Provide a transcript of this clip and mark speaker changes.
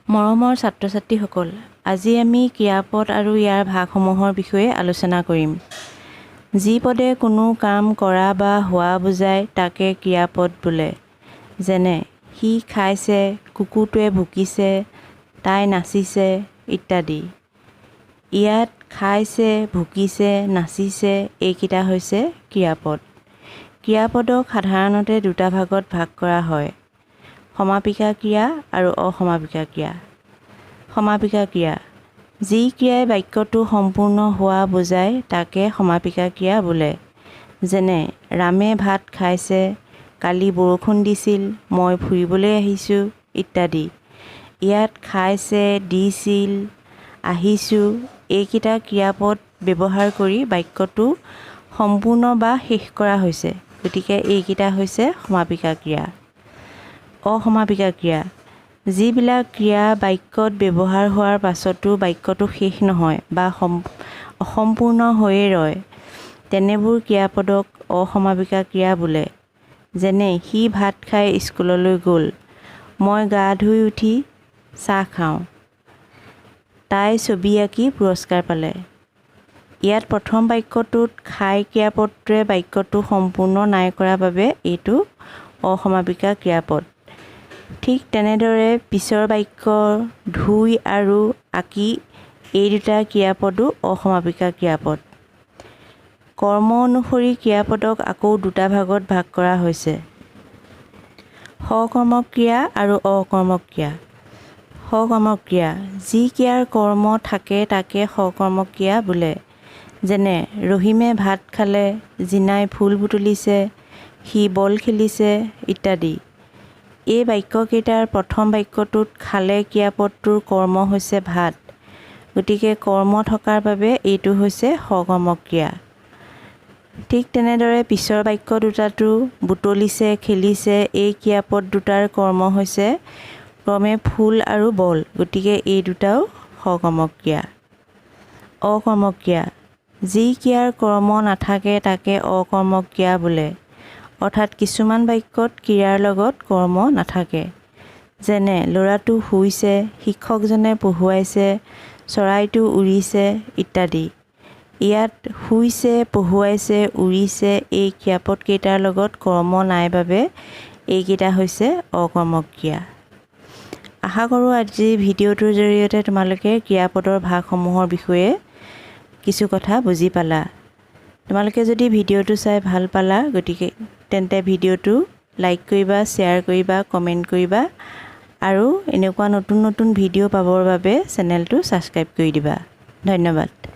Speaker 1: মৰমৰ ছাত্ৰ ছাত্ৰীসকল, আজি আমি ক্ৰিয়াপদ আৰু ইয়াৰ ভাগসমূহৰ বিষয়ে আলোচনা কৰিম। যি পদে কোনো কাম কৰা বা হোৱা বুজায় তাকে ক্ৰিয়াপদ বোলে। যেনে সি খাইছে, কুকুৰটোৱে ভুকিছে, তাই নাচিছে ইত্যাদি। ইয়াত খাইছে, ভুকিছে, নাচিছে এইকেইটা হৈছে ক্ৰিয়াপদ। ক্ৰিয়াপদক সাধাৰণতে দুটা ভাগত ভাগ কৰা হয়: সমাপিকা ক্ৰিয়া আৰু অসমাপিকা ক্ৰিয়া। সমাপিকা ক্ৰিয়া: যি ক্ৰিয়াই বাক্যটো সম্পূৰ্ণ হোৱা বুজায় তাকে সমাপিকা ক্ৰিয়া বোলে। যেনে ৰামে ভাত খাইছে, কালি বৰষুণ দিছিল, মই ফুৰিবলৈ আহিছোঁ ইত্যাদি। ইয়াত খাইছে, দিছিল, আহিছোঁ এইকেইটা ক্ৰিয়াপদ ব্যৱহাৰ কৰি বাক্যটো সম্পূৰ্ণ বা শেষ কৰা হৈছে, গতিকে এইকেইটা হৈছে সমাপিকা ক্ৰিয়া। অসমাপিকা ক্ৰিয়া: যিবিলাক ক্ৰিয়া বাক্যত ব্যৱহাৰ হোৱাৰ পাছতো বাক্যটো শেষ নহয় বা অসম্পূৰ্ণ হৈয়ে ৰয়, তেনেবোৰ ক্ৰিয়াপদক অসমাপিকা ক্ৰিয়া বোলে। যেনে সি ভাত খাই স্কুললৈ গ'ল, মই গা ধুই উঠি চাহ খাওঁ, তাই ছবি আঁকি পুৰস্কাৰ পালে। ইয়াত প্ৰথম বাক্যটোত খাই ক্ৰিয়াপদটোৱে বাক্যটো সম্পূৰ্ণ নাই কৰা বাবে এইটো অসমাপিকা ক্ৰিয়াপদ। ঠিক তেনেদৰে পিছৰ বাক্য ধুই আৰু আঁকি এই দুটা ক্ৰিয়াপদো অসমাপিকা ক্ৰিয়াপদ। কৰ্ম অনুসৰি ক্ৰিয়াপদক আকৌ দুটা ভাগত ভাগ কৰা হৈছে: সকৰ্মক ক্ৰিয়া আৰু অকৰ্মক ক্ৰিয়া। সকৰ্মক ক্ৰিয়া: যি ক্ৰিয়াৰ কৰ্ম থাকে তাকে সকৰ্মক ক্ৰিয়া বোলে। যেনে ৰহিমে ভাত খালে, জিনাই ফুল বুটলিছে, সি বল খেলিছে ইত্যাদি। এই বাক্যকেইটাৰ প্ৰথম বাক্যটোত খালে ক্ৰিয়াপদটোৰ কৰ্ম হৈছে ভাত, গতিকে কৰ্ম থকাৰ বাবে এইটো হৈছে সকৰ্মক ক্ৰিয়া। ঠিক তেনেদৰে পিছৰ বাক্য দুটাতো বুটলিছে, খেলিছে এই ক্ৰিয়াপদ দুটাৰ কৰ্ম হৈছে ক্ৰমে ফুল আৰু বল, গতিকে এই দুটাও সকৰ্মক ক্ৰিয়া। অকৰ্মক ক্ৰিয়া: যি ক্ৰিয়াৰ কৰ্ম নাথাকে তাকে অকৰ্মক ক্ৰিয়া বোলে। অৰ্থাৎ কিছুমান বাক্যত ক্ৰিয়াৰ লগত কৰ্ম নাথাকে। যেনে ল'ৰাটো শুইছে, শিক্ষকজনে পঢ়ুৱাইছে, চৰাইটো উৰিছে ইত্যাদি। ইয়াত শুইছে, পঢ়ুৱাইছে, উৰিছে এই ক্ৰিয়াপদকেইটাৰ লগত কৰ্ম নাই বাবে এইকেইটা হৈছে অকৰ্মক ক্ৰিয়া। আশা কৰোঁ আজি ভিডিঅ'টোৰ জৰিয়তে তোমালোকে ক্ৰিয়াপদৰ ভাগসমূহৰ বিষয়ে কিছু কথা বুজি পালা। তোমালোকে যদি ভিডিঅ'টো চাই ভাল পালা, গতিকে তেন্তে ভিডিঅ'টো লাইক কৰিবা, শ্বেয়াৰ কৰিবা, কমেণ্ট কৰিবা আৰু এনেকুৱা নতুন নতুন ভিডিঅ' পাবৰ বাবে চেনেলটো ছাবস্ক্ৰাইব কৰি দিবা। ধন্যবাদ।